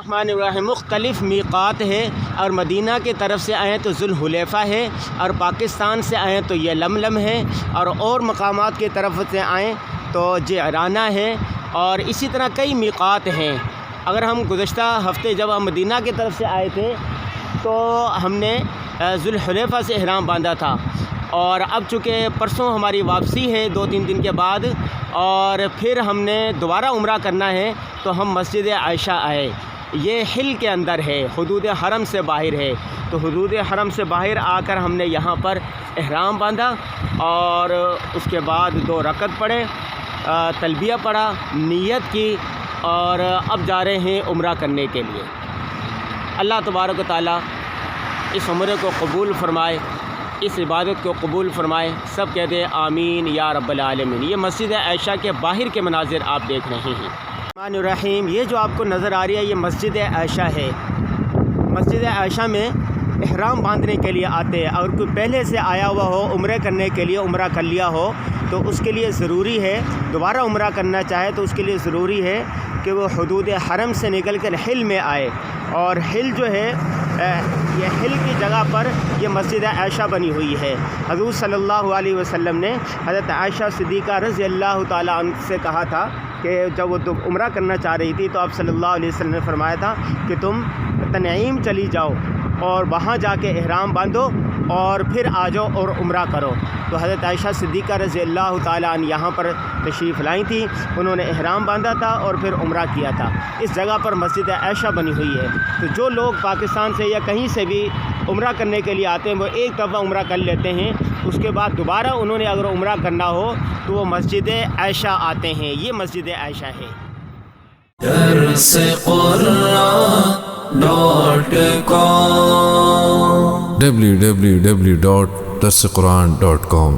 الرحمن الرحیم مختلف میقات ہے، اور مدینہ کی طرف سے آئیں تو ذوالحلیفہ ہے، اور پاکستان سے آئیں تو یہ لملم ہے، اور مقامات کی طرف سے آئیں تو جعرانہ ہے، اور اسی طرح کئی میقات ہیں۔ اگر ہم گزشتہ ہفتے جب ہم مدینہ کی طرف سے آئے تھے تو ہم نے ذوالحلیفہ سے احرام باندھا تھا، اور اب چونکہ پرسوں ہماری واپسی ہے 2-3 دن کے بعد، اور پھر ہم نے دوبارہ عمرہ کرنا ہے تو ہم مسجد عائشہ آئے۔ یہ حل کے اندر ہے، حدود حرم سے باہر ہے، تو حدود حرم سے باہر آ کر ہم نے یہاں پر احرام باندھا، اور اس کے بعد 2 رکعت پڑھے، تلبیہ پڑھا، نیت کی، اور اب جا رہے ہیں عمرہ کرنے کے لیے۔ اللہ تبارک و تعالیٰ اس عمرے کو قبول فرمائے، اس عبادت کو قبول فرمائے، سب کہتے ہیں آمین یا رب العالمین۔ یہ مسجد عائشہ کے باہر کے مناظر آپ دیکھ رہے ہیں۔ الرحمن الرحیم، یہ جو آپ کو نظر آ رہی ہے یہ مسجد عائشہ ہے۔ مسجد عائشہ میں احرام باندھنے کے لیے آتے ہیں، اور کوئی پہلے سے آیا ہوا ہو عمرے کرنے کے لیے، عمرہ کر لیا ہو تو اس کے لیے ضروری ہے، دوبارہ عمرہ کرنا چاہے تو اس کے لیے ضروری ہے کہ وہ حدود حرم سے نکل کر حل میں آئے، اور حل جو ہے یہ حل کی جگہ پر یہ مسجد عائشہ بنی ہوئی ہے۔ حضور صلی اللہ علیہ وسلم نے حضرت عائشہ صدیقہ رضی اللہ تعالیٰ عنہ سے کہا تھا کہ جب وہ عمرہ کرنا چاہ رہی تھی تو آپ صلی اللہ علیہ وسلم نے فرمایا تھا کہ تم تنعیم چلی جاؤ اور وہاں جا کے احرام باندھو اور پھر آ جاؤ اور عمرہ کرو۔ تو حضرت عائشہ صدیقہ رضی اللہ تعالیٰ عنہ یہاں پر تشریف لائی تھیں، انہوں نے احرام باندھا تھا اور پھر عمرہ کیا تھا۔ اس جگہ پر مسجد عائشہ بنی ہوئی ہے، تو جو لوگ پاکستان سے یا کہیں سے بھی عمرہ کرنے کے لیے آتے ہیں وہ ایک دفعہ عمرہ کر لیتے ہیں، اس کے بعد دوبارہ انہوں نے اگر عمرہ کرنا ہو تو وہ مسجد عائشہ آتے ہیں۔ یہ مسجد عائشہ ہے۔ درس قرآن www.درسقرآن.com